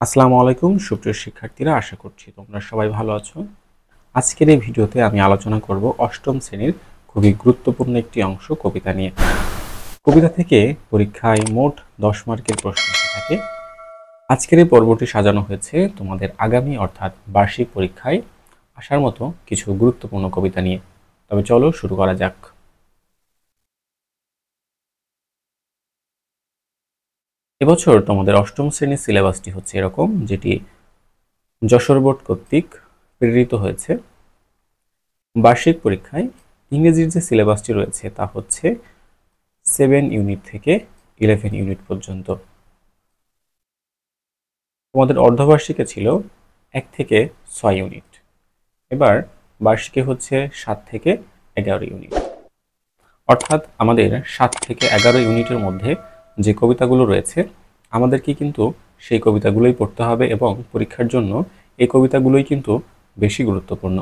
আসসালামু আলাইকুম সুপ্রিয় শিক্ষার্থীরা, আশা করছি তোমরা সবাই ভালো আছো। আজকের এই ভিডিওতে আমি আলোচনা করব অষ্টম শ্রেণীর খুবই গুরুত্বপূর্ণ একটি অংশ কবিতা নিয়ে। কবিতা থেকে পরীক্ষায় মোট 10 মার্কের প্রশ্ন এসে থাকে। আজকের এই পর্বটি সাজানো হয়েছে তোমাদের আগামী অর্থাৎ বার্ষিক পরীক্ষায় আসার মতো কিছু গুরুত্বপূর্ণ কবিতা নিয়ে। তবে চলো শুরু করা যাক। এবছর তোমাদের অষ্টম শ্রেণীর সিলেবাসটি হচ্ছে এরকম, যেটি যশোর বোর্ড কর্তৃক প্রেরিত হয়েছে। বার্ষিক পরীক্ষায় ইংরেজির যে সিলেবাসটি রয়েছে তা হচ্ছে 7 ইউনিট থেকে 11 ইউনিট পর্যন্ত। তোমাদের অর্ধবার্ষিকে ছিল 1 থেকে 6 ইউনিট, এবার বার্ষিকে হচ্ছে 7 থেকে 11 ইউনিট। অর্থাৎ আমাদের 7 থেকে 11 ইউনিটের মধ্যে যে কবিতাগুলো রয়েছে আমাদেরকে কিন্তু সেই কবিতাগুলোই পড়তে হবে, এবং পরীক্ষার জন্য এই কবিতাগুলোই কিন্তু বেশি গুরুত্বপূর্ণ।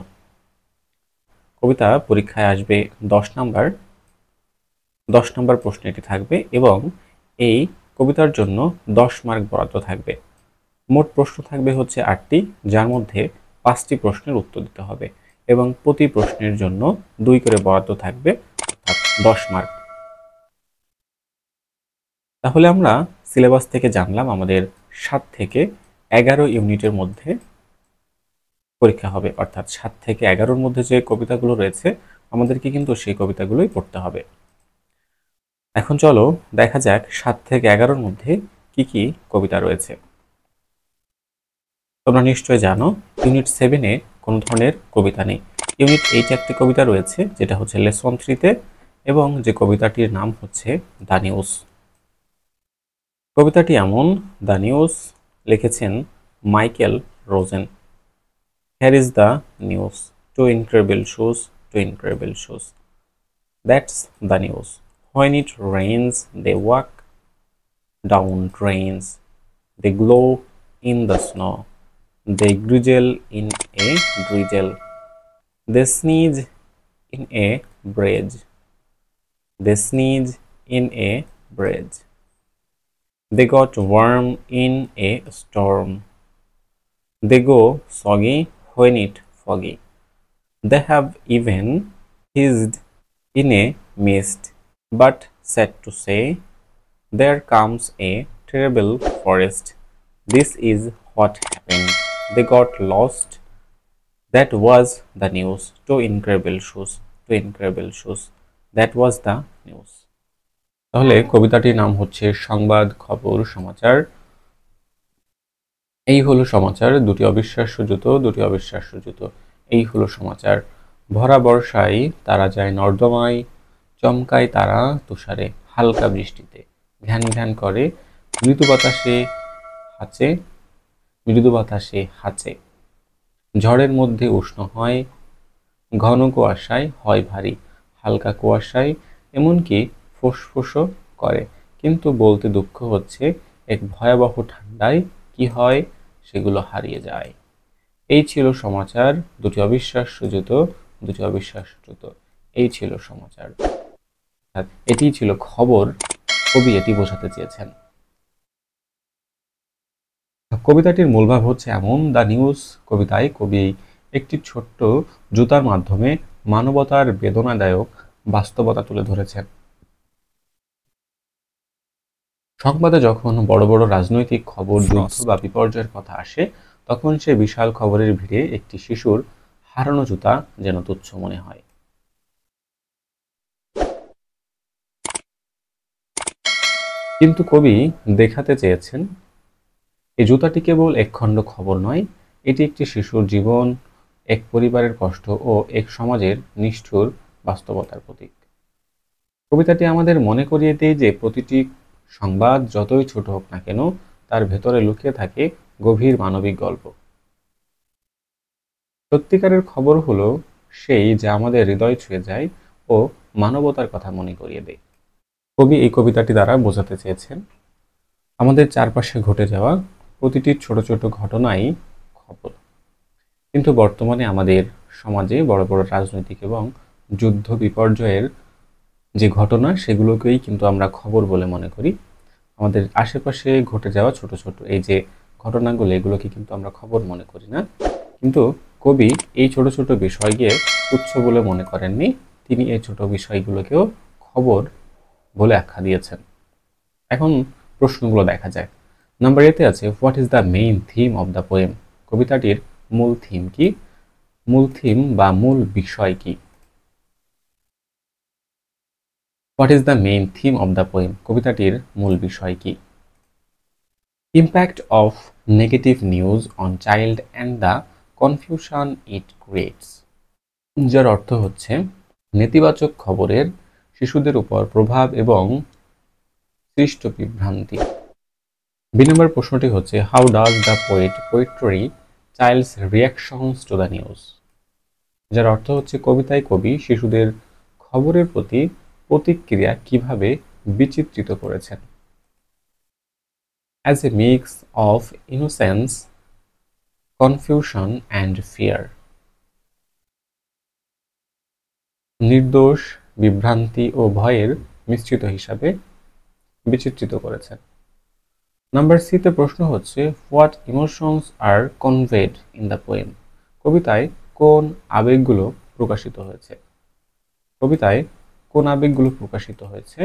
কবিতা পরীক্ষায় আসবে 10 নাম্বার প্রশ্ন এটি থাকবে, এবং এই কবিতার জন্য 10 মার্ক বরাদ্দ থাকবে। মোট প্রশ্ন থাকবে হচ্ছে 8টি, যার মধ্যে 5টি প্রশ্নের উত্তর দিতে হবে, এবং প্রতি প্রশ্নের জন্য 2 করে বরাদ্দ থাকবে, অর্থাৎ 10 মার্ক। তাহলে আমরা সিলেবাস থেকে জানলাম আমাদের 7 থেকে 11 ইউনিটের মধ্যে পরীক্ষা হবে, অর্থাৎ 7 থেকে 11-র মধ্যে যে কবিতাগুলো রয়েছে আমাদেরকে কিন্তু সেই কবিতাগুলোই পড়তে হবে। এখন চলো দেখা যাক 7 থেকে 11-র মধ্যে কি কি কবিতা রয়েছে। তোমরা নিশ্চয় জানো ইউনিট 7-এ কোনো ধরনের কবিতা নেই। ইউনিট 8-এ একটি কবিতা রয়েছে, যেটা হচ্ছে লেসন 3-তে, এবং যে কবিতাটির নাম হচ্ছে দ্য নিউজ। কবিতাটি এমন, দ্য নিউজ লিখেছেন Michael Rosen. Here is the news, two incredible shoes, two incredible shoes. That's the news, when it rains they walk down drains, they glow in the snow, they grizzle in a drizzle, they sneeze in a breeze, they sneeze in a breeze, they got warm in a storm, they go soggy when it foggy, they have even hissed in a mist, but sad to say there comes a terrible forest. This is what happened. They got lost. That was the news. Two incredible shoes. Two incredible shoes. That was the news. তাহলে কবিতাটির নাম হচ্ছে সংবাদ, খবর, সমাচার। এই হলো সমাচার, দুটি অবিশ্বাস্য জুতো, দুটি অবিশ্বাস্য জুতো। এই হলো সমাচার। ভরা বর্ষায় তারা যায় নর্দমায়, চমকায় তারা তুষারে, হালকা বৃষ্টিতে ঘ্যান ঘ্যান করে, মৃদু বাতাসে হাঁচে, মৃদু বাতাসে হাঁচে, ঝড়ের মধ্যে উষ্ণ হয়, ঘন কুয়াশায় হয় ভারী, হালকা কুয়াশায় এমনকি ফোঁসফোঁসও করে। কিন্তু বলতে দুঃখ হচ্ছে এক ভয়াবহ ঠান্ডায় কি হয়, সেগুলো হারিয়ে যায়। এই ছিল সমাচার, দুটি অবিশ্বাস্য জুতো, দুটি অবিশ্বাস্য জুতো। এই ছিল সমাচার, এটি ছিল খবর। কবি এটি বোঝাতে চেয়েছেন। কবিতাটির মূল ভাব হচ্ছে এমন, দ্য নিউজ কবিতায় কবি একটি ছোট্ট জুতার মাধ্যমে মানবতার বেদনাদায়ক বাস্তবতা তুলে ধরেছেন। সংবাদে যখন বড় বড় রাজনৈতিক খবর, যুদ্ধ বা বিপর্যয়ের কথা আসে, তখন সে বিশাল খবরের ভিড়ে একটি শিশুর হারানো জুতা যেন তুচ্ছ মনে হয়। কিন্তু কবি দেখাতে চেয়েছেন এই জুতাটি কেবল একখণ্ড খবর নয়, এটি একটি শিশুর জীবন, এক পরিবারের কষ্ট ও এক সমাজের নিষ্ঠুর বাস্তবতার প্রতীক। কবিতাটি আমাদের মনে করিয়ে দেয় যে প্রতিটি সংবাদ যতই ছোট হোক না কেন, তার ভেতরে লুকিয়ে থাকে গভীর মানবিক গল্প। সত্যিকারের খবর হলো সেই যা আমাদের হৃদয় ছুঁয়ে যায় ও মানবতার কথা মনে করিয়ে দেয়। কবি এই কবিতাটি দ্বারা বোঝাতে চেয়েছেন আমাদের চারপাশে ঘটে যাওয়া প্রতিটি ছোট ছোট ঘটনাই খবর। কিন্তু বর্তমানে আমাদের সমাজে বড় বড় রাজনৈতিক এবং যুদ্ধ বিপর্যয়ের যে ঘটনা, সেগুলোকেই কিন্তু আমরা খবর বলে মনে করি। আমাদের আশেপাশে ঘটে যাওয়া ছোট ছোট এই যে ঘটনাগুলো এগুলোকে কিন্তু আমরা খবর মনে করি না, কিন্তু কবি এই ছোট ছোট বিষয়কে তুচ্ছ বলে মনে করেননি। তিনি এই ছোট বিষয়গুলোকেও খবর বলে আখ্যা দিয়েছেন। এখন প্রশ্নগুলো দেখা যায়। নাম্বার এতে আছে, what is the main theme of the poem? কবিতাটির মূল থিম কি? মূল থিম বা মূল বিষয় কি? What is the main theme of the poem? কবিতাটির মূল বিষয় কি? Impact of negative news on child and the confusion it creates, যার অর্থ হচ্ছে নেতিবাচক খবরের শিশুদের উপর প্রভাব এবং সৃষ্ট বিভ্রান্তি। ২ নম্বর প্রশ্নটি হচ্ছে, how does the poetry child's reactions to the news, যার অর্থ হচ্ছে কবিতায় কবি শিশুদের খবরের প্রতি প্রতিক্রিয়া কিভাবে বিচিত্রিত করেছেন। As a mix of innocence, confusion and fear, নির্দোষ, বিভ্রান্তি ও ভয়ের মিশ্রিত হিসাবে বিচিত্রিত করেছেন। নাম্বার সিতে প্রশ্ন হচ্ছে, what emotions are conveyed in the poem? কবিতায় কোন আবেগগুলো প্রকাশিত হয়েছে? কবিতায় কোন আবেগগুলো প্রকাশিত হয়েছে?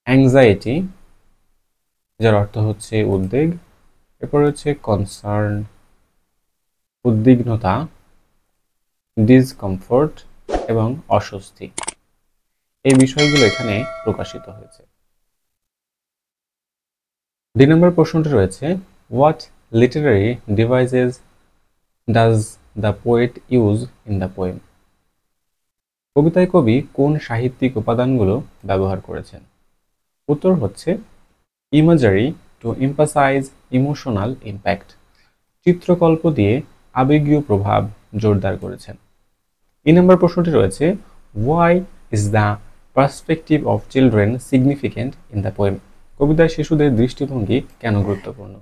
অ্যাংজাইটি, যার অর্থ হচ্ছে উদ্বেগ, এরপর হচ্ছে কনসার্ন, উদ্বিগ্নতা, ডিসকমফোর্ট এবং অস্বস্তি, এই বিষয়গুলো এখানে প্রকাশিত হয়েছে। ২ নম্বর প্রশ্নটি রয়েছে, what literary devices does the poet use in the poem? কবিতায় কবি কোন সাহিত্যিক উপাদানগুলো ব্যবহার করেছেন? উত্তর হচ্ছে imagery to emphasise emotional impact, চিত্রকল্প দিয়ে আবেগীয় প্রভাব জোরদার করেছেন। ৩ নম্বর প্রশ্নটি রয়েছে, why is the perspective of children significant in the poem? কবিতায় শিশুদের দৃষ্টিভঙ্গি কেন গুরুত্বপূর্ণ?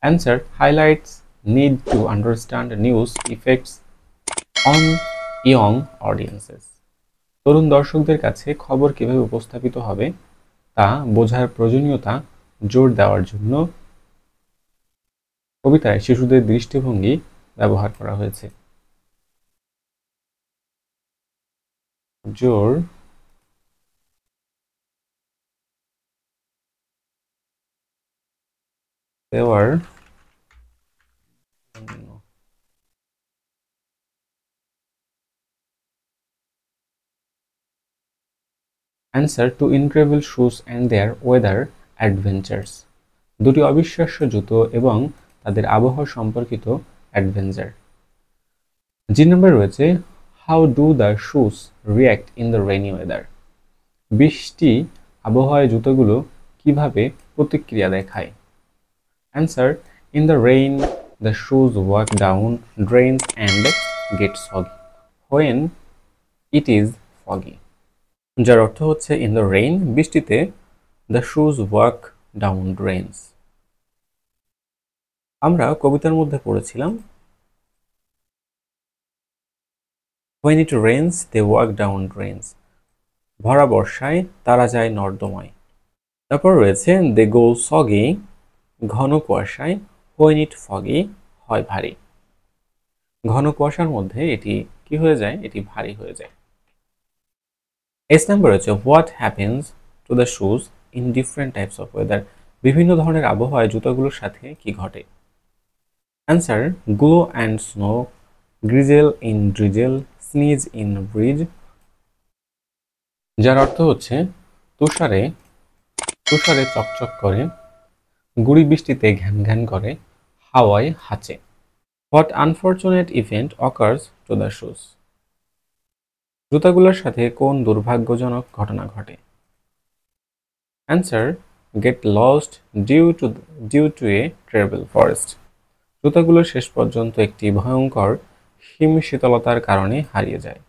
Answer, highlights need to understand news effects on young audiences, তরুণ দর্শকদের কাছে খবর কিভাবে উপস্থাপিত হবে তা বোঝার প্রয়োজনীয়তা জোর দেওয়ার জন্য কবিতায় শিশুদের দৃষ্টিভঙ্গি ব্যবহার করা হয়েছে। জোর দেওয়ার জন্য। Answer, two incredible shoes and their weather adventures, দুটি অবিশ্বাস্য জুতো এবং তাদের আবহাওয়া সম্পর্কিত অ্যাডভেঞ্চার। জি নম্বর রয়েছে, how do the shoes react in the rainy weather? বৃষ্টি আবহাওয়ায় জুতোগুলো কিভাবে প্রতিক্রিয়া দেখায়? Answer, in the rain the shoes walk down drains and get soggy when it is foggy, যার অর্থ হচ্ছে ইন দ্য রেইন, বৃষ্টিতে, the shoes walk down drains. আমরা কবিতার মধ্যে পড়েছিলাম, when it rains they walk down drains, ভরা বর্ষায় তারা যায় নর্দমায়। তারপর রয়েছে they go soggy, ঘন কুয়াশায়, when it foggy, হয় ভারী। ঘন কুয়াশার মধ্যে এটি কি হয়ে যায়? এটি ভারী হয়ে যায়। এস নাম্বার রয়েছে, what happens to the shoes in different types of weather? বিভিন্ন ধরনের আবহাওয়ায় জুতোগুলোর সাথে কি ঘটে? Answer, glow and snow, grizzle in drizzle, sneeze in breeze, যার অর্থ হচ্ছে তুষারে তুষারে চকচক করে, গুড়ি বৃষ্টিতে ঘ্যান ঘ্যান করে, হাওয়ায় হাঁচে। What unfortunate event occurs to the shoes? জুতাগুলোর সাথে কোন দুর্ভাগ্যজনক ঘটনা ঘটে? Answer, get lost due to a terrible forest, জুতাগুলো শেষ পর্যন্ত একটি ভয়ঙ্কর হিমশীতলতার কারণে হারিয়ে যায়।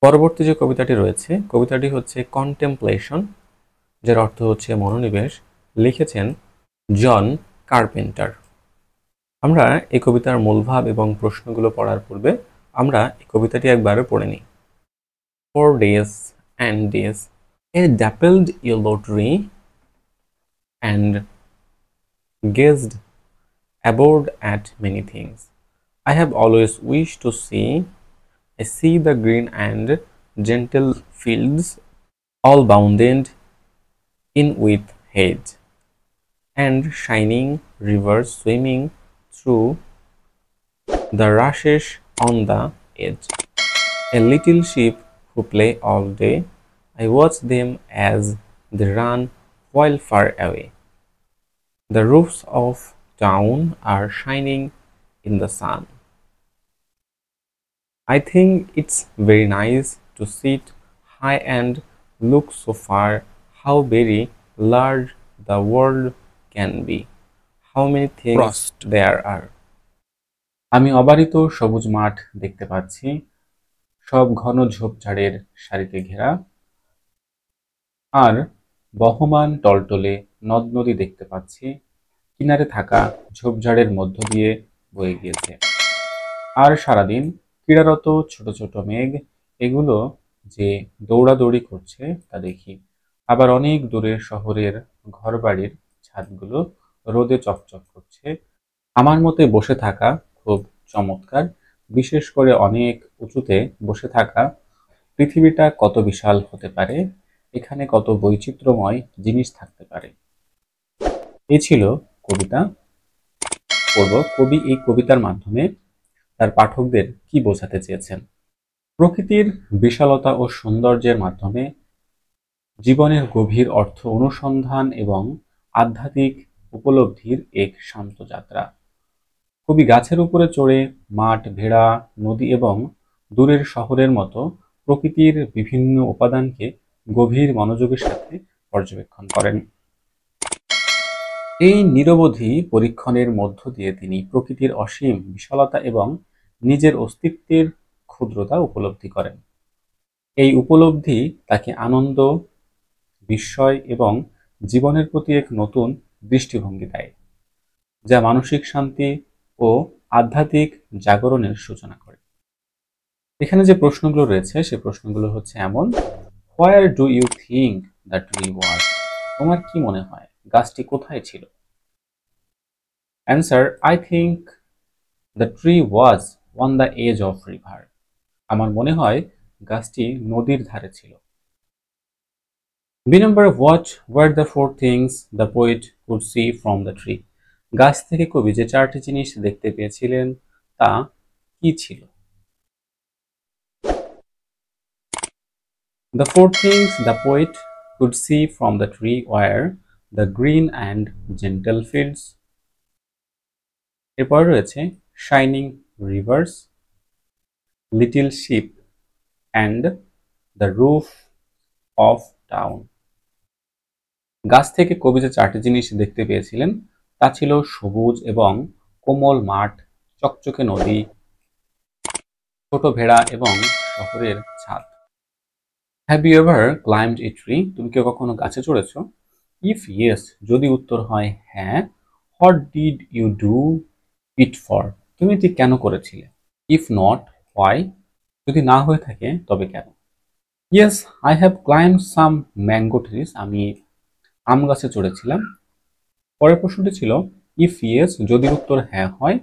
পরবর্তী যে কবিতাটি রয়েছে, কবিতাটি হচ্ছে কন্টেম্পলেশন, যার অর্থ হচ্ছে মনোনিবেশ, লিখেছেন জন কার্পেন্টার। আমরা এই কবিতার মূলভাব এবং প্রশ্নগুলো পড়ার পূর্বে আমরা এই কবিতাটি একবার পড়ে নিই। 4 days and days, a dappled yellow tree and gazed abroad at many things. I have always wished to see. I see the green and gentle fields, all bounded in with hedge, and shining rivers swimming through the rushes on the edge. A little sheep who play all day. I watch them as they run while far away. The roofs of town are shining in the sun. I think it's very nice to sit high and look so far how very large the world can be. How many things Frost. there are. আমি অবারিত সবুজ মাঠ দেখতে পাচ্ছি, সব ঘন ঝোপঝাড়ের সারিতে ঘেরা, আর বহমান টলটলে নদ নদী দেখতে পাচ্ছি, কিনারে থাকা ঝোপঝাড়ের মধ্য দিয়ে বয়ে গিয়েছে। আর সারাদিন ক্রীড়ারত ছোট ছোট মেঘ, এগুলো যে দৌড়াদৌড়ি করছে তা দেখি। আবার অনেক দূরের শহরের ঘরবাড়ির ছাদগুলো রোদে চকচক করছে। আমার মতে বসে থাকা খুব চমৎকার, বিশেষ করে অনেক উঁচুতে বসে থাকা। পৃথিবীটা কত বিশাল হতে পারে, এখানে কত বৈচিত্র্যময় জিনিস থাকতে পারে। এই ছিল কবিতা পড়ব। কবি এই কবিতার মাধ্যমে তার পাঠকদের কি বোঝাতে চেয়েছেন? প্রকৃতির বিশালতা ও সৌন্দর্যের মাধ্যমে জীবনের গভীর অর্থ অনুসন্ধান এবং আধ্যাত্মিক উপলব্ধির এক শান্ত যাত্রা। কবি গাছের উপরে চড়ে মাঠ, ভেড়া, নদী এবং দূরের শহরের মতো প্রকৃতির বিভিন্ন উপাদানকে গভীর মনোযোগের সাথে পর্যবেক্ষণ করেন। এই নিরবধি পরীক্ষণের মধ্য দিয়ে তিনি প্রকৃতির অসীম বিশালতা এবং নিজের অস্তিত্বের ক্ষুদ্রতা উপলব্ধি করেন। এই উপলব্ধি তাকে আনন্দ, বিস্ময় এবং জীবনের প্রতি এক নতুন দৃষ্টিভঙ্গি দেয়, যা মানসিক শান্তি ও আধ্যাত্মিক জাগরণের সূচনা করে। এখানে যে প্রশ্নগুলো রয়েছে সেই প্রশ্নগুলো হচ্ছে এমন: where do you think the tree was? তোমার কি মনে হয় গাছটি কোথায় ছিল? Answer: I think the tree was on the edge of river. আমার মনে হয় গাছটি নদীর ধারে ছিল। B number: what were the four things the poet could see from the tree? গাছ থেকে কবি যে চারটি জিনিস দেখতে পেয়েছিলেন তা কি ছিল? The four things the poet could see from the tree were the green and gentle fields, এরপর রয়েছে shining rivers, little sheep, and the roof of town. গাছ থেকে কবি যে চারটি জিনিস দেখতে পেয়েছিলেন তা ছিল সবুজ এবং কোমল মাঠ, চকচকে নদী, ছোট ভেড়া এবং শহরের ছাদ। Have you ever climbed a tree? তুমি কি কখনো গাছে চড়েছো? ইফ ইয়েস, যদি উত্তর হয় হ্যাঁ, what did you do it for? তুমি এটি কেন করেছিলে? If not, why? যদি না হয়ে থাকে তবে কেন? Yes, I have climbed some mango trees. আমি আম গাছে চড়েছিলাম। পরের প্রশ্নটি ছিল ইফ ইয়েস, যদি উত্তর হ্যাঁ হয়,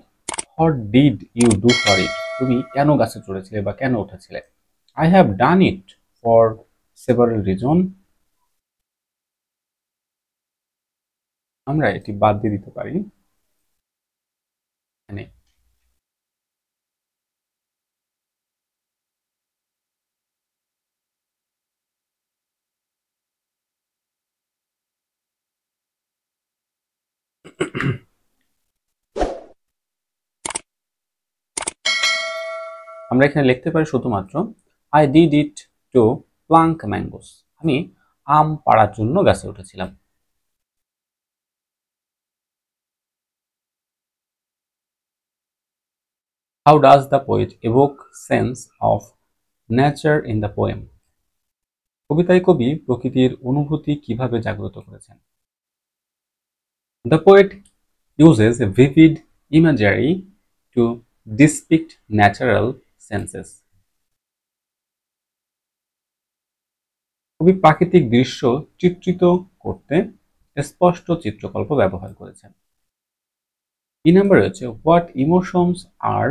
what did you do for it? তুমি কেন গাছে চড়েছিলে বা কেন উঠেছিলে? I have done it for several reason. আমরা এটি বাদ দিয়ে দিতে পারি। এখানে আমরা এখানে লিখতে পারি শুধুমাত্র I did it to pluck mangoes. আমি আম পাড়ার জন্য গাছে উঠেছিলাম। How does the poet evoke sense of nature in the poem? কবিতায় কবি প্রকৃতির অনুভূতি কিভাবে জাগ্রত করেছেন? The poet uses a vivid imagery to depict natural senses. কবি প্রাকৃতিক দৃশ্য চিত্রিত করতে স্পষ্ট চিত্রকল্প ব্যবহার করেছেন। ই নাম্বার হচ্ছে what emotions are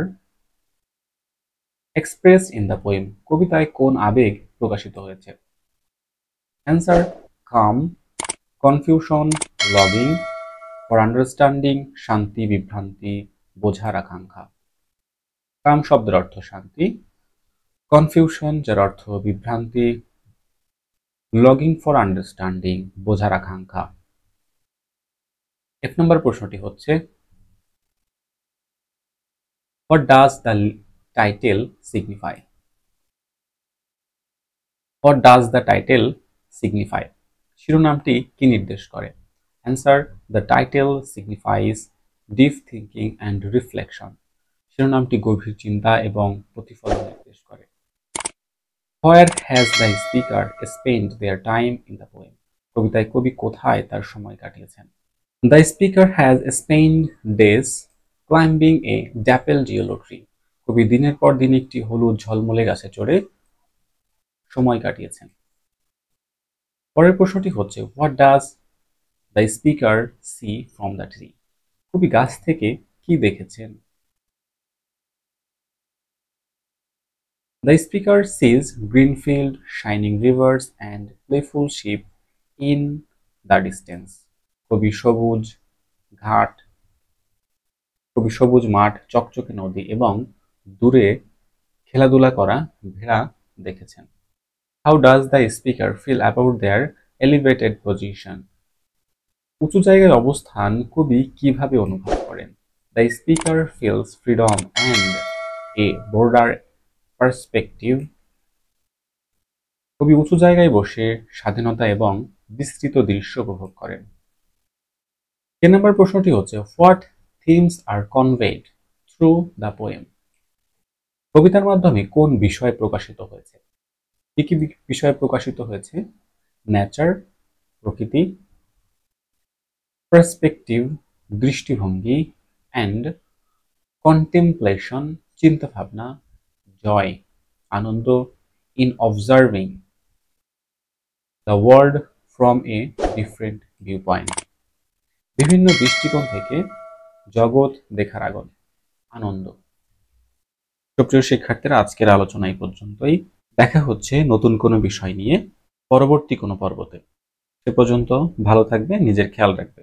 expressed in the poem, কবিতায় কোন আবেগ প্রকাশিত হয়েছে? Answer calm, confusion, loving, for understanding, শান্তি বিভ্রান্তি, বোঝার আকাঙ্ক্ষা। কাম শব্দের অর্থ শান্তি, কনফিউশন যার অর্থ বিভ্রান্তি, লগিং ফর আন্ডারস্ট্যান্ডিং বোঝার আকাঙ্ক্ষা। এক নম্বর প্রশ্নটি হচ্ছে what does the title signify? What does the title signify, শিরোনামটি কি নির্দেশ করে? Answer the title signifies deep thinking and reflection, শিরোনামটি গভীর চিন্তা এবং প্রতিফলন নির্দেশ করে। Where has the speaker spend their time in the poem, কবিতায় কবি কোথায় তার সময় কাটিয়েছেন? The speaker has spend days climbing a daffodil tree, কবি দিনের পর দিন একটি হলুদ ঝলমলে গাছে চড়ে সময় কাটিয়েছেন। পরের প্রশ্নটি হচ্ছে what does the speaker see from the tree, কবি গাছ থেকে কি দেখেছেন? The speaker sees green field, shining rivers and playful sheep in the distance. কবি সবুজ ঘাট, কবি সবুজ মাঠ, চকচকে নদী এবং দূরে খেলাধুলা করা ভেড়া দেখেছেন। How does the speaker feel about their elevated position? উঁচু জায়গায় অবস্থান কবি কিভাবে অনুভব করেন? The speaker feels freedom and a broader perspective. কবি উঁচু জায়গায় বসে স্বাধীনতা এবং বিস্তৃত দৃশ্য উপভোগ করেন। 3 নম্বর প্রশ্নটি হচ্ছে what themes are conveyed through the poem, কবিতার মাধ্যমে কোন বিষয় প্রকাশিত হয়েছে? কি কি বিষয় প্রকাশিত হয়েছে? নেচার প্রকৃতি, পার্সপেক্টিভ দৃষ্টিভঙ্গি, অ্যান্ড কন্টেমপ্লেশন চিন্তা ভাবনা, জয় আনন্দ, in observing the world from a different view point, বিভিন্ন দৃষ্টিকোণ থেকে জগৎ দেখার আনন্দ। সুপ্রিয় শিক্ষার্থীরা, আজকের আলোচনা এই পর্যন্তই। দেখা হচ্ছে নতুন কোনো বিষয় নিয়ে পরবর্তী কোনো পর্বতে। সে পর্যন্ত ভালো থাকবে, নিজের খেয়াল রাখবে।